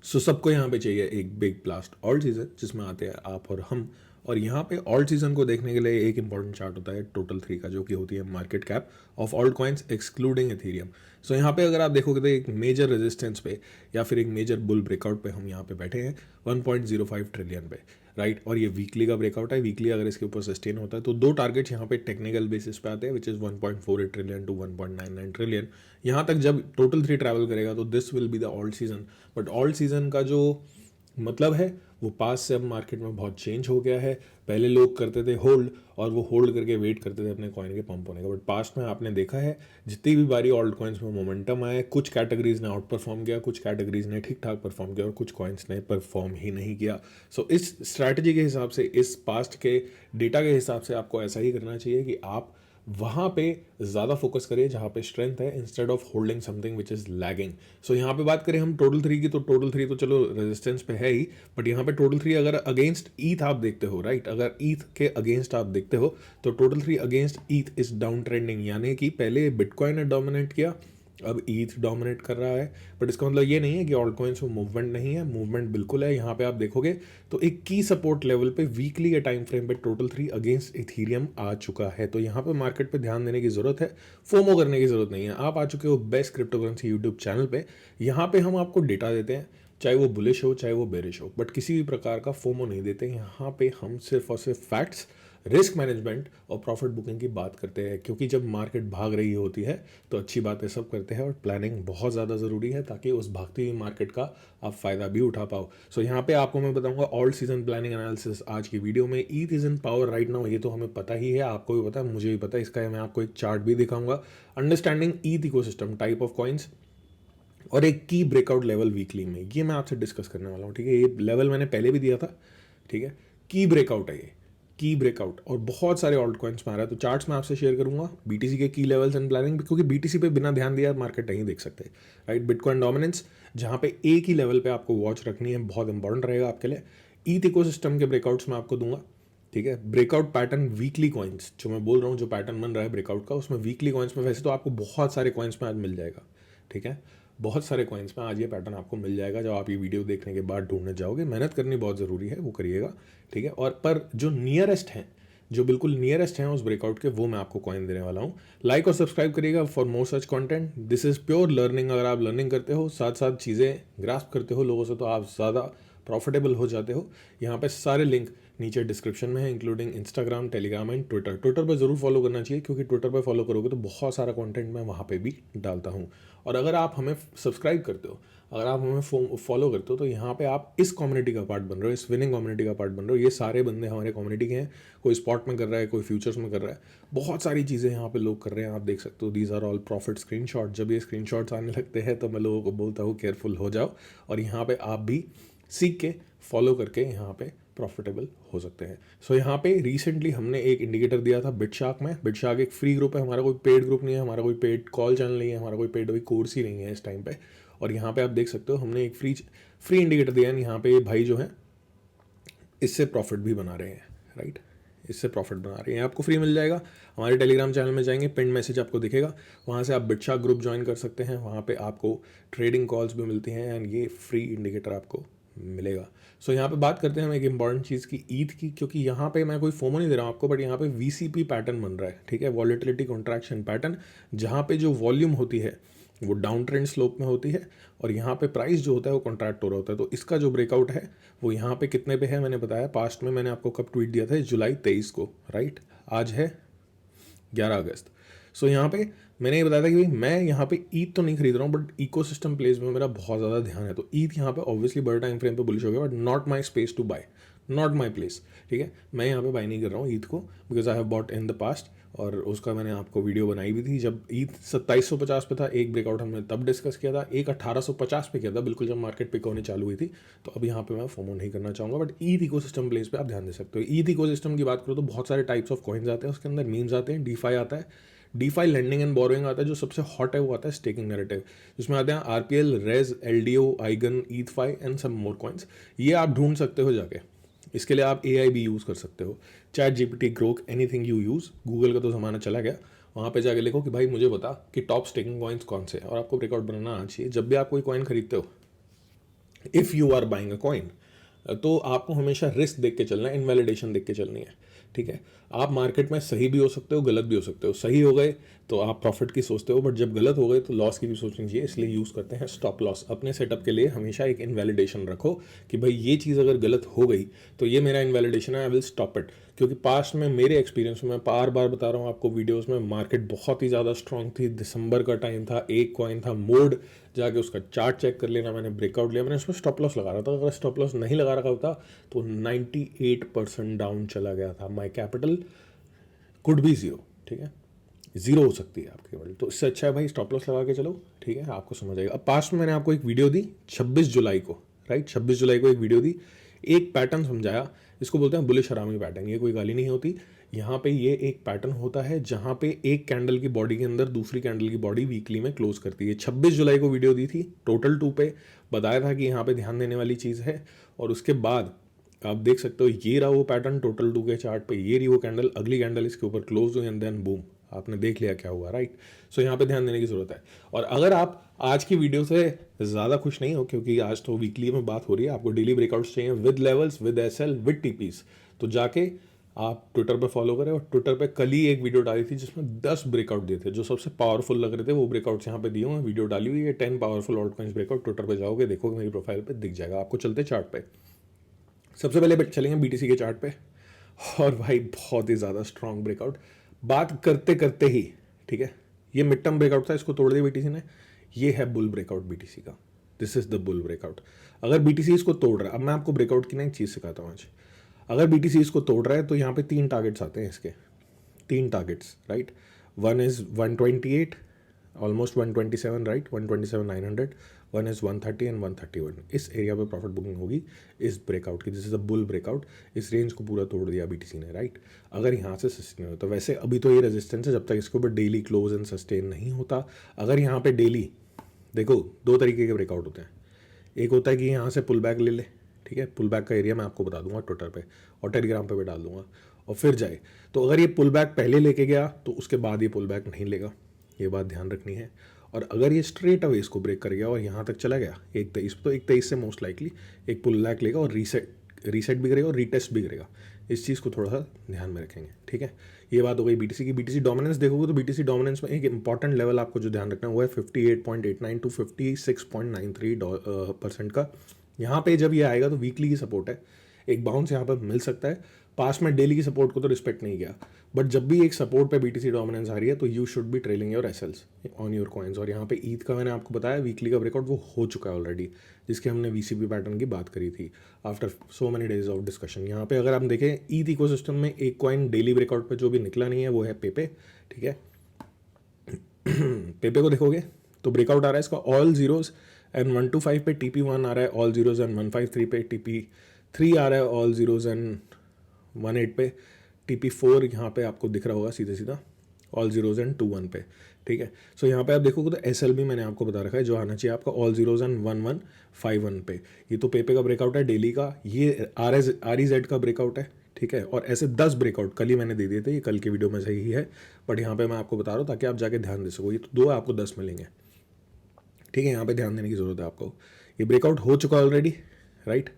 सो सबको यहाँ पे चाहिए एक बिग ब्लास्ट ऑल्ट सीजन जिसमें आते हैं आप और हम। और यहाँ पे ऑल्ट सीजन को देखने के लिए एक इंपॉर्टेंट चार्ट होता है टोटल थ्री का, जो कि होती है market cap of alt coins excluding Ethereum. So यहाँ पे अगर आप देखोगे तो एक मेजर रेजिस्टेंस पे या फिर एक मेजर बुल ब्रेकआउट पे हम यहाँ पे बैठे हैं 1.05 ट्रिलियन पे, राइट। और ये वीकली का ब्रेकआउट है। वीकली अगर इसके ऊपर सस्टेन होता है तो दो टारगेट्स यहाँ पे टेक्निकल बेसिस पे आते हैं, which is 1.48 trillion to 1.99 trillion. यहाँ तक जब टोटल थ्री ट्रैवल करेगा तो this will be the alt season. But alt season का जो मतलब है वो पास से अब मार्केट में बहुत चेंज हो गया है। पहले लोग करते थे होल्ड, और वो होल्ड करके वेट करते थे अपने कॉइन के पंप होने का। बट पास्ट में आपने देखा है जितनी भी बारी ऑल्ट कॉइन्स में मोमेंटम आया, कुछ कैटेगरीज ने आउट परफॉर्म किया, कुछ कैटेगरीज ने ठीक ठाक परफॉर्म किया और कुछ कॉइन्स ने परफॉर्म ही नहीं किया। सो इस स्ट्रैटेजी के हिसाब से, इस पास्ट के डेटा के हिसाब से आपको ऐसा ही करना चाहिए कि आप वहाँ पे ज़्यादा फोकस करिए जहाँ पे स्ट्रेंथ है, instead of holding something which is lagging. So यहाँ पे बात करें हम टोटल थ्री की, तो टोटल थ्री तो चलो रेजिस्टेंस पे है ही, बट यहाँ पे टोटल थ्री अगर अगेंस्ट ईथ आप देखते हो, राइट, अगर ईथ के अगेंस्ट आप देखते हो तो total three against ETH is down trending, यानी कि पहले बिटकॉइन ने डोमिनेट किया, अब ईथ डोमिनेट कर रहा है। बट इसका मतलब ये नहीं है कि ऑल्ट कॉइन्स में मूवमेंट नहीं है, मूवमेंट बिल्कुल है। यहाँ पे आप देखोगे तो एक की सपोर्ट लेवल पे वीकली के टाइम फ्रेम पे टोटल थ्री अगेंस्ट इथीरियम आ चुका है। तो यहाँ पे मार्केट पे ध्यान देने की जरूरत है, फोमो करने की जरूरत नहीं है। आप आ चुके हो best crypto currency YouTube channel पे। यहाँ पे हम आपको डेटा देते हैं, चाहे वो बुलिश हो चाहे वो बेरिश हो, बट किसी भी प्रकार का फोमो नहीं देते। यहाँ पे हम सिर्फ और सिर्फ फैक्ट्स, रिस्क मैनेजमेंट और प्रॉफिट बुकिंग की बात करते हैं, क्योंकि जब मार्केट भाग रही होती है तो अच्छी बातें सब करते हैं और प्लानिंग बहुत ज़्यादा ज़रूरी है, ताकि उस भागती हुई मार्केट का आप फ़ायदा भी उठा पाओ। सो यहाँ पे आपको मैं बताऊंगा ऑल्ट सीजन प्लानिंग एनालिसिस आज की वीडियो में। ETH is in power right now, ये तो हमें पता ही है, आपको भी पता है, मुझे भी पता है। इसका मैं आपको एक चार्ट भी दिखाऊंगा। Understanding ETH ecosystem, type of coins, और एक की ब्रेकआउट लेवल वीकली में, ये मैं आपसे डिस्कस करने वाला हूँ, ठीक है। ये लेवल मैंने पहले भी दिया था, ठीक है। की ब्रेकआउट है ये, की ब्रेकआउट, और बहुत सारे ऑल्ट कॉइन्स में आ रहा है। तो चार्ट्स मैं आपसे शेयर करूंगा बीटीसी के की लेवल्स एंड प्लानिंग, क्योंकि बीटीसी पे बिना ध्यान दिया मार्केट नहीं देख सकते, राइट। बिटकॉइन डोमिनेंस, जहाँ पे एक ही लेवल पे आपको वॉच रखनी है, बहुत इंपॉर्टेंट रहेगा आपके लिए। ईथ इकोसिस्टम के ब्रेकआउट्स मैं आपको दूंगा, ठीक है। ब्रेकआउट पैटर्न वीकली कॉइन्स, जो मैं बोल रहा हूँ, जो पैटर्न बन रहा है ब्रेकआउट का, उसमें वीकली कॉइन्स में वैसे तो आपको बहुत सारे कॉइन्स में आज मिल जाएगा, ठीक है। बहुत सारे कॉइन्स में आज ये पैटर्न आपको मिल जाएगा। जब आप ये वीडियो देखने के बाद ढूंढने जाओगे, मेहनत करनी बहुत ज़रूरी है, वो करिएगा, ठीक है। और पर जो नियरेस्ट हैं, जो बिल्कुल नियरेस्ट हैं उस ब्रेकआउट के, वो मैं आपको कॉइन देने वाला हूँ। लाइक और सब्सक्राइब करिएगा for more such content. This is pure learning. अगर आप लर्निंग करते हो, साथ साथ चीज़ें ग्रास्प करते हो लोगों से, तो आप ज़्यादा प्रॉफिटेबल हो जाते हो। यहाँ पे सारे लिंक नीचे डिस्क्रिप्शन में है, including Instagram, Telegram and Twitter. Twitter पर जरूर फॉलो करना चाहिए, क्योंकि ट्विटर पर फॉलो करोगे तो बहुत सारा कंटेंट मैं वहाँ पे भी डालता हूँ। और अगर आप हमें सब्सक्राइब करते हो, अगर आप हमें फॉलो करते हो, तो यहाँ पे आप इस कम्युनिटी का पार्ट बन रहे हो, इस विनिंग कम्युनिटी का पार्ट बन रहे हो। ये सारे बंदे हमारे कम्युनिटी के हैं, कोई स्पॉट में कर रहा है, कोई फ्यूचर्स में कर रहा है, बहुत सारी चीज़ें यहाँ पे लोग कर रहे हैं, आप देख सकते हो। These are all profit screenshot. जब ये स्क्रीनशॉट्स आने लगते हैं तो मैं लोगों को बोलता हूँ केयरफुल हो जाओ, और यहाँ पे आप भी सीख के फॉलो करके यहाँ पे प्रॉफिटेबल हो सकते हैं। सो यहाँ पे रिसेंटली हमने एक इंडिकेटर दिया था बिटशार्क में। बिटशार्क एक फ्री ग्रुप है, हमारा कोई पेड ग्रुप नहीं है, हमारा कोई पेड कॉल चैनल नहीं है, हमारा कोई पेड कोर्स ही नहीं है इस टाइम पे। और यहाँ पे आप देख सकते हो हमने एक फ्री इंडिकेटर दिया है। यहाँ पे ये भाई जो है इससे प्रॉफिट भी बना रहे हैं, राइट, इससे प्रॉफिट बना रहे हैं। आपको फ्री मिल जाएगा। हमारे टेलीग्राम चैनल में जाएंगे, पिन मैसेज आपको दिखेगा, वहाँ से आप बिटशार्क ग्रुप ज्वाइन कर सकते हैं। वहाँ पे आपको ट्रेडिंग कॉल्स भी मिलती हैं एंड ये फ्री इंडिकेटर आपको मिलेगा। सो यहाँ पे बात करते हैं हम एक इंपॉर्टेंट चीज़ की, ईथ की, क्योंकि यहाँ पे मैं कोई फोमो नहीं दे रहा हूँ आपको, बट यहाँ पे वीसीपी पैटर्न बन रहा है, ठीक है, वॉलेटिलिटी कॉन्ट्रैक्शन पैटर्न, जहाँ पे जो वॉल्यूम होती है वो डाउन ट्रेंड स्लोप में होती है, और यहाँ पे प्राइस जो होता है वो कॉन्ट्रैक्ट हो रहा होता है। तो इसका जो ब्रेकआउट है वो यहाँ पे कितने पे है, मैंने बताया पास्ट में, मैंने आपको कब ट्वीट दिया था, जुलाई 23 को, राइट। आज है 11 अगस्त। सो यहाँ पे मैंने ये बताया था कि भाई मैं यहाँ पे ईथ तो नहीं खरीद रहा हूँ, बट इकोसिस्टम प्लेस में मेरा बहुत ज़्यादा ध्यान है। तो ईथ यहाँ पे ऑब्वियसली बड़े टाइम फ्रेम पे बुलिश हो गया, but not my space to buy, not my place, ठीक है। मैं यहाँ पे बाय नहीं कर रहा हूँ ईथ को, because I have bought in the past, और उसका मैंने आपको वीडियो बनाई भी थी जब ईथ 2750 पे था। एक ब्रेकआउट हमने तब डिस्कस किया था, एक 1850 पे किया था, बिल्कुल जब मार्केट पिक होने चालू हुई थी। तो अब यहाँ पे मैं फोमो नहीं करना चाहूँगा, बट ईथ इकोसिस्टम प्लेस पे आप ध्यान दे सकते हो। ईथ इकोसिस्टम की बात करो तो बहुत सारे टाइप्स ऑफ कॉइन्स आते हैं, उसके अंदर मीम्स आते हैं, डीफाई आता है, डीफाई लेंडिंग एंड बोरोइंग आता है। जो सबसे हॉट है वो आता है स्टेकिंग नैरेटिव, जिसमें आते हैं RPL, REZ, LDO, Eigen, ETHFI and some more coins. ये आप ढूंढ सकते हो जाके। इसके लिए आप एआई भी यूज़ कर सकते हो, chat GPT, Grok, anything you use. Google का तो ज़माना चला गया, वहाँ पे जाके लिखो कि भाई मुझे बता कि टॉप स्टेकिंग कॉइन्स कौन से हैं, और आपको ब्रेकआउट बनाना आना चाहिए। जब भी आप कोई कॉइन खरीदते हो, if you are buying a coin, तो आपको हमेशा रिस्क देख के चलना है, इनवैलिडेशन देख के चलनी है, ठीक है। आप मार्केट में सही भी हो सकते हो, गलत भी हो सकते हो। सही हो गए तो आप प्रॉफिट की सोचते हो, बट जब गलत हो गए तो लॉस की भी सोचनी चाहिए। इसलिए यूज़ करते हैं स्टॉप लॉस। अपने सेटअप के लिए हमेशा एक इनवैलिडेशन रखो कि भाई ये चीज़ अगर गलत हो गई तो ये मेरा इनवैलिडेशन है, आई विल स्टॉप इट। क्योंकि पास्ट में मेरे एक्सपीरियंस में, बार बार बता रहा हूँ आपको वीडियोस में, मार्केट बहुत ही ज़्यादा स्ट्रांग थी, दिसंबर का टाइम था, एक कॉइन था मोड, जाके उसका चार्ट चेक कर लेना, मैंने ब्रेकआउट लिया, मैंने उसमें स्टॉप लॉस लगा रहा था। अगर स्टॉप लॉस नहीं लगा रखा होता तो 98% डाउन चला गया था। My capital could be zero, ठीक है, जीरो हो सकती है आपकी केवल। तो इससे अच्छा है भाई स्टॉप लॉस लगा के चलो, ठीक है, आपको समझ आएगा। अब पास्ट में मैंने आपको एक वीडियो दी 26 जुलाई को, राइट, 26 जुलाई को एक वीडियो दी, एक पैटर्न समझाया। इसको बोलते हैं बुलिश हरामी पैटर्न। ये कोई गाली नहीं होती। यहाँ पे ये एक पैटर्न होता है जहाँ पे एक कैंडल की बॉडी के अंदर दूसरी कैंडल की बॉडी वीकली में क्लोज करती है। 26 जुलाई को वीडियो दी थी, टोटल 2 पे बताया था कि यहाँ पे ध्यान देने वाली चीज़ है। और उसके बाद आप देख सकते हो ये रहा वो पैटर्न टोटल 2 के चार्ट पे, ये रही वो कैंडल, अगली कैंडल इसके ऊपर क्लोज हुई एंड देन बूम, आपने देख लिया क्या हुआ, राइट। सो यहाँ पे ध्यान देने की जरूरत है। और अगर आप आज की वीडियो से ज़्यादा खुश नहीं हो, क्योंकि आज तो वीकली में बात हो रही है, आपको डेली ब्रेकआउट्स चाहिए with levels, with SL, with TPs, तो जाके आप ट्विटर पे फॉलो करें। और ट्विटर पे कल ही एक वीडियो डाली थी जिसमें 10 ब्रेकआउट दिए थे जो सबसे पावरफुल लग रहे थे, वो ब्रेकआउट्स यहाँ पे दिए हुए हैं, वीडियो डाली हुई है 10 powerful alt coins breakout. Twitter पे जाओगे, देखोगे मेरी प्रोफाइल पे दिख जाएगा आपको। चलते चार्ट पे, सबसे पहले चलेंगे बीटीसी के चार्ट पे। और भाई बहुत ही ज़्यादा स्ट्रांग ब्रेकआउट, बात करते करते ही, ठीक है, ये मिड टर्म ब्रेकआउट था, इसको तोड़ दिया बीटीसी ने। ये है बुल ब्रेकआउट बीटीसी का, this is the bull breakout. अगर बीटीसी इसको तोड़ रहा है, अब मैं आपको ब्रेकआउट की ना एक चीज़ सिखाता हूँ आज। अगर बीटीसी इसको तोड़ रहा है तो यहाँ पे 3 टारगेट्स आते हैं इसके, 3 targets, right. One is 128, almost 127, right, 127,900। One is 130 and 131। इस एरिया पे प्रॉफिट बुकिंग होगी इस ब्रेकआउट की। This is a bull breakout. इस रेंज को पूरा तोड़ दिया बीटीसी ने, राइट। अगर यहाँ से सस्टेन हो तो, वैसे अभी तो ये रेजिस्टेंस है जब तक इसके ऊपर डेली क्लोज एंड सस्टेन नहीं होता। अगर यहाँ पे डेली, देखो 2 तरीके के ब्रेकआउट होते हैं। एक होता है कि यहाँ से पुल बैक ले ले, ठीक है, पुल बैक का एरिया मैं आपको बता दूंगा ट्विटर पे और टेलीग्राम पे भी डाल दूंगा, और फिर जाए। तो अगर ये पुल बैक पहले लेके गया तो उसके बाद ये पुल बैक नहीं लेगा, ये बात ध्यान रखनी है। और अगर ये स्ट्रेट अवे इसको ब्रेक कर गया और यहाँ तक चला गया 123, तो 123 से मोस्ट लाइकली एक पुल बैक लेगा और रीसेट भी करेगा और रीटेस्ट भी करेगा। इस चीज़ को थोड़ा सा ध्यान में रखेंगे, ठीक है। ये बात हो गई बीटीसी की। बीटीसी डोमिनेंस देखोगे तो बीटीसी डोमिनेंस में एक इंपॉर्टेंट लेवल आपको जो ध्यान रखना है वो है 58.89 टू 56.93% का। यहाँ पे जब ये आएगा तो वीकली की सपोर्ट है, एक बाउंस यहाँ पर मिल सकता है। पास्ट में डेली की सपोर्ट को तो रिस्पेक्ट नहीं किया, बट जब भी एक सपोर्ट पे बीटीसी डोमिनेंस आ रही है तो you should be trailing your SLs on your coins. और यहाँ पे ईद का मैंने आपको बताया वीकली का ब्रेकआउट वो हो चुका है ऑलरेडी, जिसके हमने वीसीपी पैटर्न की बात करी थी after so many days of discussion. यहाँ पे अगर आप देखें ईद इकोसिस्टम में एक कॉइन डेली ब्रेकआउट पे जो भी निकला नहीं है वो है पेपे, ठीक है। पेपे को देखोगे तो ब्रेकआउट आ रहा है इसका ऑल जीरोज एंड 125 पे TP1 आ रहा है, ऑल जीरोज एंड 153 पे TP3 आ रहा है, ऑल जीरोज एंड 18 पे TP4 यहाँ पे आपको दिख रहा होगा सीधे सीधा, ऑल जीरोज एंड 21 पे, ठीक है। सो यहाँ पे आप देखोगे तो एसएल भी मैंने आपको बता रखा है जो आना चाहिए आपका ऑल जीरोज एंड 1151 पे। ये तो पेपे का ब्रेकआउट है डेली का, ये REZ का ब्रेकआउट है, ठीक है। और ऐसे 10 ब्रेकआउट कल ही मैंने दे दिए थे, ये कल की वीडियो में सही है, बट यहाँ पे मैं आपको बता रहा हूँ ताकि आप जाके ध्यान दे सको। ये तो 2 आपको 10 मिलेंगे, ठीक है, यहाँ पे ध्यान देने की जरूरत है आपको। ये ब्रेकआउट हो चुका है ऑलरेडी, राइट,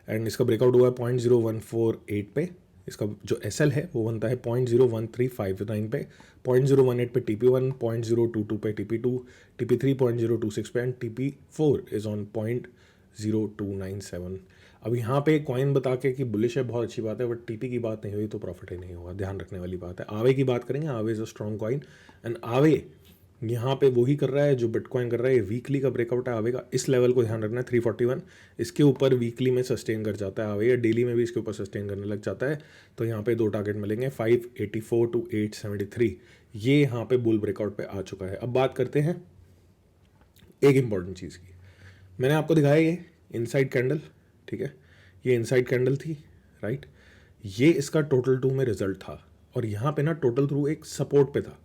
एंड इसका ब्रेकआउट हुआ है 0.0148 पे। इसका जो एसएल है वो बनता है 0.01359 पे, 0.018 पे TP1, 0.022 पे TP2, TP3 0.026 पे एंड TP4 इज ऑन 0.0297। अब यहाँ पे कॉइन बता के कि बुलिश है बहुत अच्छी बात है, बट टीपी की बात नहीं हुई तो प्रॉफिट ही नहीं होगा, ध्यान रखने वाली बात है। आवे की बात करेंगे, आवे is a strong coin and आवे यहाँ पे वही कर रहा है जो बिटकॉइन कर रहा है। वीकली का ब्रेकआउट है आवे का, इस लेवल को ध्यान रखना है 341, इसके ऊपर वीकली में सस्टेन कर जाता है आवे, या डेली में भी इसके ऊपर सस्टेन करने लग जाता है तो यहाँ पे 2 टारगेट मिलेंगे 584 टू 873। ये यहाँ पे बुल ब्रेकआउट पे आ चुका है। अब बात करते हैं एक इंपॉर्टेंट चीज़ की, मैंने आपको दिखाया ये इनसाइड कैंडल, ठीक है, ये इनसाइड कैंडल थी, राइट। ये इसका टोटल 2 में रिजल्ट था और यहाँ पे ना टोटल थ्रू एक सपोर्ट पे था।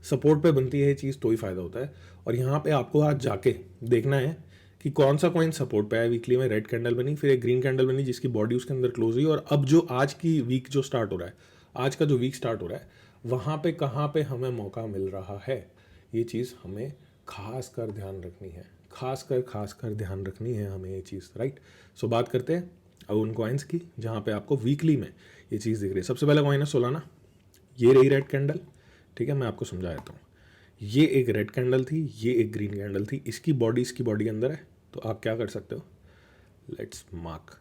सपोर्ट पे बनती है ये चीज़ तो ही फ़ायदा होता है। और यहाँ पे आपको आज जाके देखना है कि कौन सा कॉइन सपोर्ट पे है। वीकली में रेड कैंडल बनी, फिर एक ग्रीन कैंडल बनी जिसकी बॉडी उसके अंदर क्लोज हुई, और अब जो आज की वीक जो स्टार्ट हो रहा है, आज का जो वीक स्टार्ट हो रहा है, वहाँ पे कहाँ पे हमें मौका मिल रहा है, ये चीज़ हमें खास कर ध्यान रखनी है, खास कर ध्यान रखनी है हमें ये चीज़, राइट। सो बात करते हैं अब उन कॉइन्स की जहाँ पे आपको वीकली में ये चीज़ दिख रही है। सबसे पहला कॉइन है सोलाना, ये रही रेड कैंडल, ठीक है। मैं आपको समझा देता हूँ, ये एक रेड कैंडल थी, ये एक ग्रीन कैंडल थी, इसकी बॉडी अंदर है। तो आप क्या कर सकते हो, लेट्स मार्क।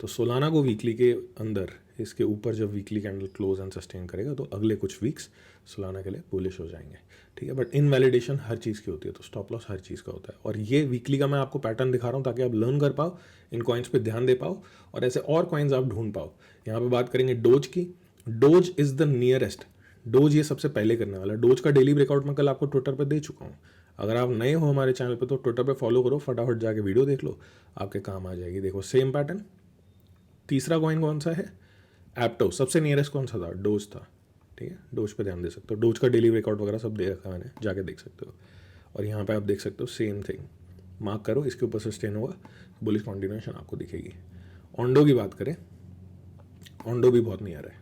तो सोलाना को वीकली के अंदर इसके ऊपर जब weekly candle close and sustain करेगा तो अगले कुछ वीक्स सोलाना के लिए बुलिश हो जाएंगे, ठीक है। बट इनवैलिडेशन हर चीज़ की होती है, तो स्टॉप लॉस हर चीज़ का होता है। और ये वीकली का मैं आपको पैटर्न दिखा रहा हूँ ताकि आप लर्न कर पाओ, इन कॉइन्स पे ध्यान दे पाओ और ऐसे और कॉइन्स आप ढूंढ पाओ। यहाँ पे बात करेंगे डोज की। Dose is the nearest, dose ये सबसे पहले करने वाला। डोज का डेली ब्रेकआउट मैं कल आपको ट्विटर पर दे चुका हूँ। अगर आप नए हो हमारे चैनल पे तो ट्विटर पे फॉलो करो, फटाफट जाके वीडियो देख लो, आपके काम आ जाएगी। देखो सेम पैटर्न। तीसरा कॉइन कौन सा है, एप्टो। सबसे नियरेस्ट कौन सा था, डोज था, ठीक है। डोज पे ध्यान दे सकते हो, डोज का डेली ब्रेकआउट वगैरह सब दे रखा है मैंने, जाके देख सकते हो। और यहाँ पे आप देख सकते हो सेम थिंग, मार्क करो, इसके ऊपर सस्टेन होगा, बुलिश कॉन्टिन्यूएशन आपको दिखेगी। ऑन्डो की बात करें, ऑन्डो भी बहुत नियर है,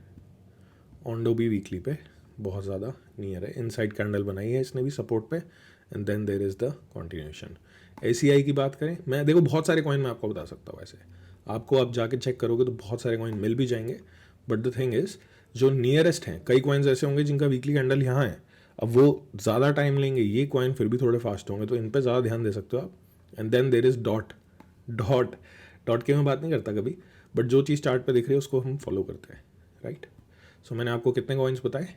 ऑन्डो भी वीकली पे बहुत ज़्यादा नियर है। इनसाइड कैंडल बनाई है इसने भी सपोर्ट पे, and then there is the continuation. ACI की बात करें, मैं देखो बहुत सारे कॉइन मैं आपको बता सकता हूँ, वैसे आपको आप जाके चेक करोगे तो बहुत सारे कॉइन मिल भी जाएंगे। बट द थिंग इज़ जो नियरेस्ट हैं, कई कॉइन्स ऐसे होंगे जिनका वीकली कैंडल यहाँ है, अब वो ज़्यादा टाइम लेंगे, ये कॉइन फिर भी थोड़े फास्ट होंगे, तो इन पर ज़्यादा ध्यान दे सकते हो आप। And then there is dot. Dot dot की मैं बात नहीं करता कभी, बट जो चीज़ चार्ट पे दिख रही है उसको हम फॉलो करते हैं, राइट। सो मैंने आपको कितने कॉइन्स बताए,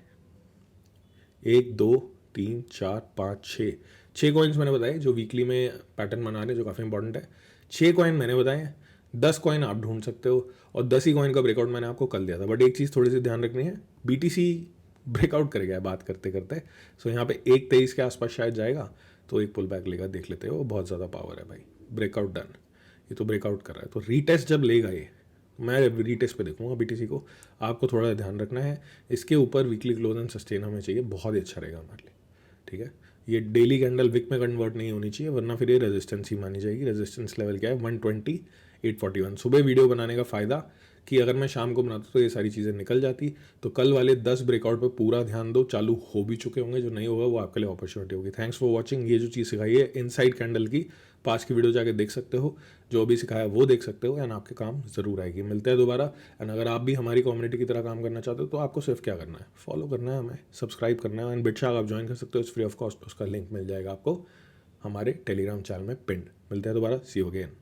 1 2 3 4 5 6 कॉइन्स मैंने बताए जो वीकली में पैटर्न बना रहे हैं, जो काफ़ी इंपॉर्टेंट है। 6 कॉइन मैंने बताए हैं, 10 कॉइन आप ढूंढ सकते हो, और 10 ही कॉइन का ब्रेकआउट मैंने आपको कल दिया था। बट एक चीज़ थोड़ी सी ध्यान रखनी है, BTC ब्रेकआउट करेगा बात करते करते। सो यहाँ पे 1 23 के आसपास शायद जाएगा, तो एक पुल बैक लेगा, देख लेते हो, बहुत ज़्यादा पावर है भाई। ब्रेकआउट डन, ये तो ब्रेकआउट कर रहा है, तो रीटेस्ट जब लेगा ये, मैं रीटेस्ट पे देखूंगा BTC को। आपको थोड़ा ध्यान रखना है, इसके ऊपर वीकली क्लोज एंड सस्टेन हमें चाहिए, बहुत ही अच्छा रहेगा हमारे लिए, ठीक है। ये डेली कैंडल विक में कन्वर्ट नहीं होनी चाहिए, वरना फिर ये रेजिस्टेंस ही मानी जाएगी। रेजिस्टेंस लेवल क्या है, 120 841। सुबह वीडियो बनाने का फ़ायदा कि अगर मैं शाम को बनाता तो ये सारी चीज़ें निकल जाती। तो कल वाले 10 ब्रेकआउट पे पूरा ध्यान दो, चालू हो भी चुके होंगे, जो नहीं होगा वो आपके लिए अपॉर्चुनिटी होगी। Thanks for watching. ये जो चीज़ सिखाई है इनसाइड कैंडल की, पास की वीडियो जाके देख सकते हो, जो अभी सिखाया वो देख सकते हो, एंड आपके काम ज़रूर आएगी। मिलते हैं दोबारा। एंड अगर आप भी हमारी कम्युनिटी की तरह काम करना चाहते हो तो आपको सिर्फ क्या करना है, फॉलो करना है हमें, सब्सक्राइब करना है, एंड बिटशार्क आप ज्वाइन कर सकते हो, इट्स फ्री ऑफ कॉस्ट। उसका लिंक मिल जाएगा आपको हमारे टेलीग्राम चैनल में पिंड। मिलते हैं दोबारा, सी यू अगेन।